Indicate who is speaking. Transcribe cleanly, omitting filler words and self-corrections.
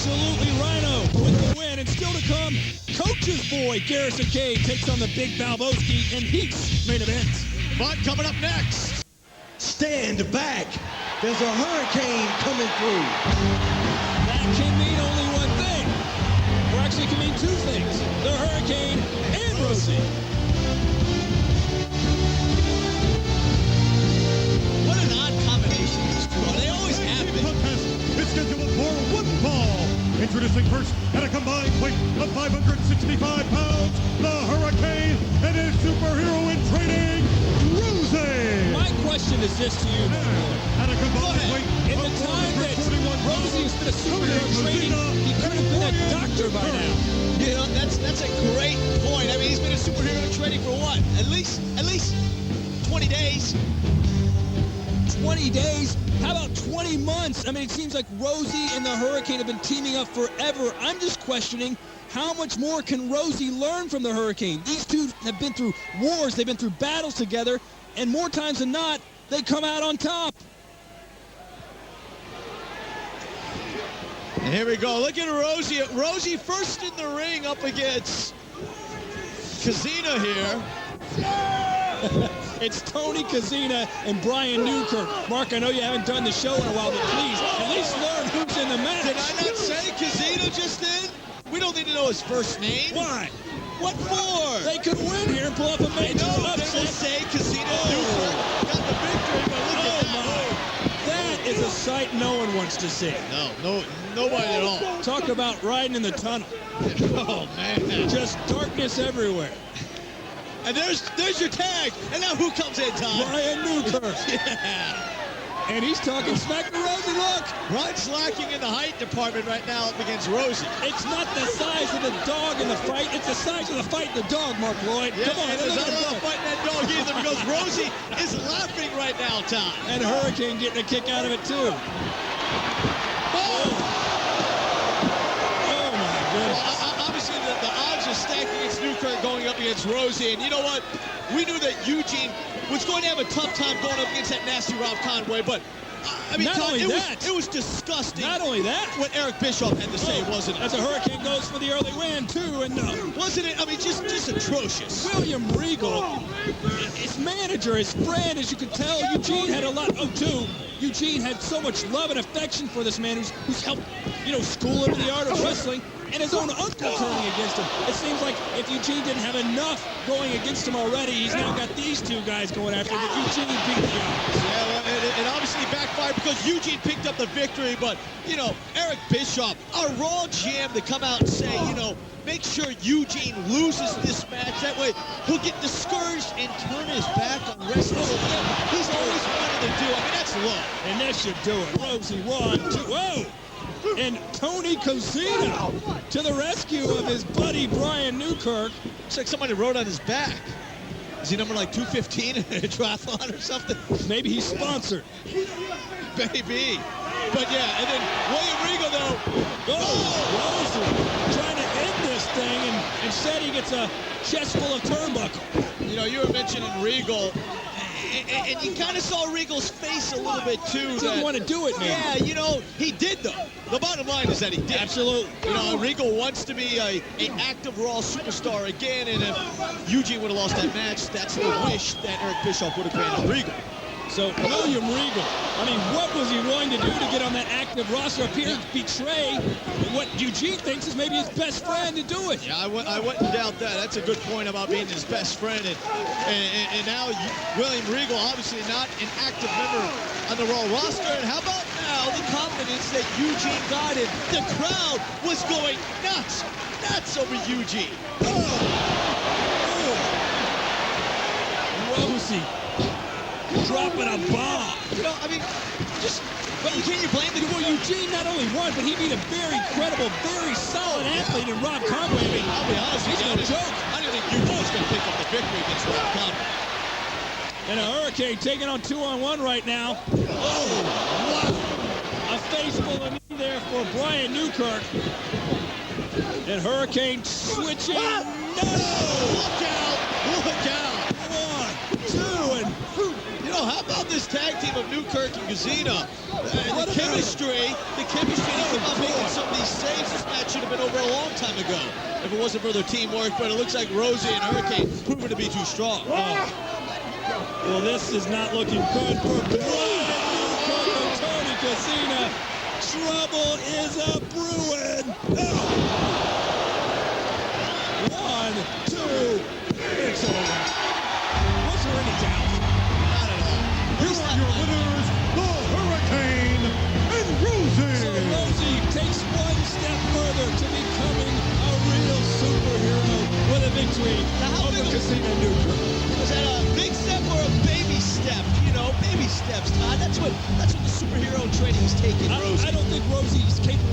Speaker 1: Absolutely Rhino with the win. And still to come, Coach's boy, Garrison Cade, takes on the Big Balboski in Heat's main event.
Speaker 2: But coming up next.
Speaker 3: Stand back. There's a hurricane coming through.
Speaker 1: That can mean only one thing. Or actually, it can mean two things. The hurricane and Rosey.
Speaker 2: What an odd combination these two are. They always have been.
Speaker 4: Contest is scheduled for one fall. Introducing first at a combined weight of 565 pounds, the Hurricane and his superhero in training, Rosey.
Speaker 1: My question is this to you,
Speaker 4: At a combined weight
Speaker 1: in the
Speaker 4: of
Speaker 1: time that
Speaker 4: 441
Speaker 1: Rosey has been a superhero in training, he could have been a doctor by now.
Speaker 2: You know, that's a great point. I mean, he's been a superhero in training for what? At least 20 days.
Speaker 1: 20 days? How about 20 months? I mean, it seems like Rosey and the Hurricane have been teaming up forever. I'm just questioning, how much more can Rosey learn from the Hurricane? These two have been through wars, they've been through battles together, and more times than not, they come out on top.
Speaker 2: And here we go. Look at Rosey. Rosey first in the ring up against Kazina here.
Speaker 1: It's Tony Kazina and Brian Newkirk. Mark, I know you haven't done the show in a while, but please, at least learn who's in the match.
Speaker 2: Did I not say Kazina just then? We don't need to know his first name.
Speaker 1: Why?
Speaker 2: What for?
Speaker 1: They could win here and pull up a major
Speaker 2: They will
Speaker 1: upset.
Speaker 2: say Kazina Newkirk got the victory, but look at that.
Speaker 1: That is a sight no one wants to see.
Speaker 2: No, nobody at all.
Speaker 1: Talk about riding in the tunnel.
Speaker 2: Oh, man.
Speaker 1: Just darkness everywhere.
Speaker 2: And there's your tag. And now who comes in, Tom?
Speaker 1: Brian Newkirk.
Speaker 2: Yeah.
Speaker 1: And he's talking smack to Rosey. Look.
Speaker 2: Brian's lacking in the height department right now up against Rosey.
Speaker 1: It's not the size of the dog in the fight. It's the size of the fight in the dog, Mark Lloyd.
Speaker 2: Yeah,
Speaker 1: Come on.
Speaker 2: and there's
Speaker 1: Look
Speaker 2: not
Speaker 1: at
Speaker 2: a lot
Speaker 1: him.
Speaker 2: of fighting that dog either because Rosey is laughing right now, Tom.
Speaker 1: And Hurricane getting a kick out of it, too. Oh, my goodness.
Speaker 2: Obviously, the odds are stacked against Newkirk going up against Rosey. And you know what? We knew that Eugene was going to have a tough time going up against that nasty Rob Conway. But, I mean,
Speaker 1: Not
Speaker 2: Tom,
Speaker 1: only
Speaker 2: it
Speaker 1: that.
Speaker 2: was disgusting.
Speaker 1: Not only that.
Speaker 2: What Eric Bischoff had to say, wasn't it?
Speaker 1: As a Hurricane goes for the early win, too. And
Speaker 2: Wasn't it? I mean, just atrocious.
Speaker 1: William Regal, his manager, his friend, as you could tell, Eugene had a lot. Oh, too. Eugene had so much love and affection for this man who's helped, school him in the art of wrestling, and his own uncle turning against him. It seems like if Eugene didn't have enough going against him already, he's now got these two guys going after him, but Eugene beat the odds.
Speaker 2: Yeah, well, it obviously backfired because Eugene picked up the victory, but, Eric Bischoff, a Raw GM to come out and say, make sure Eugene loses this match. That way he'll get discouraged and turn his back on wrestling. He's always wanted to do. I mean, that's love.
Speaker 1: And that should do it. Rosey 1, 2, whoa! And Tony Kazina to the rescue of his buddy Brian Newkirk.
Speaker 2: Looks like somebody wrote on his back. Is he number like 215 in a triathlon or something?
Speaker 1: Maybe he's sponsored.
Speaker 2: Maybe. But yeah, and then William Regal though.
Speaker 1: Rosey trying to end this thing, and instead he gets a chest full of turnbuckle.
Speaker 2: You were mentioning Regal. And you kind of saw Regal's face a little bit, too.
Speaker 1: Didn't want to do it, man.
Speaker 2: Yeah, he did, though. The bottom line is that he did.
Speaker 1: Absolutely.
Speaker 2: Regal wants to be an active Raw superstar again, and if Eugene would have lost that match, that's the wish that Eric Bischoff would have granted Regal.
Speaker 1: So, William Regal, I mean, what was he willing to do to get on that active roster up here, betray what Eugene thinks is maybe his best friend to do it?
Speaker 2: Yeah, I wouldn't doubt that. That's a good point about being his best friend. And now William Regal, obviously not an active member on the Raw roster. And how about now the confidence that Eugene got in? The crowd was going nuts over Eugene.
Speaker 1: Rosey dropping a bomb.
Speaker 2: But can you blame the...
Speaker 1: Well, Eugene not only won, but he beat a very credible, very solid athlete in Rob Conway. I mean,
Speaker 2: I'll be honest,
Speaker 1: he's no joke.
Speaker 2: I don't think Eugene's going to pick up the victory against Rob Conway.
Speaker 1: And a Hurricane taking on 2-on-1 right now. Oh, wow. A face full of knee there for Brian Newkirk. And Hurricane switching. No!
Speaker 2: Look out!
Speaker 1: 1, 2, and...
Speaker 2: How about this tag team of Newkirk and Kazina? The chemistry, they come up making some of saves, this match should have been over a long time ago if it wasn't for their teamwork, but it looks like Rosey and Hurricane proven to be too strong.
Speaker 1: Well, this is not looking good for Brian Newcomer, Tony Casina. Trouble is a brewing. Oh. 1, 2, it's over. Was there any doubt?
Speaker 2: Not at all.
Speaker 4: Here are your winners, the Hurricane and Rosey.
Speaker 1: So Rosey takes one step further to becoming a real superhero with a victory
Speaker 2: Now, how
Speaker 1: over
Speaker 2: big was-
Speaker 1: Casina Newcomer.
Speaker 2: Was that a big step or a baby step? You know, baby steps, Todd. That's what the superhero training is taking, Rosey.
Speaker 1: I don't think Rosey's capable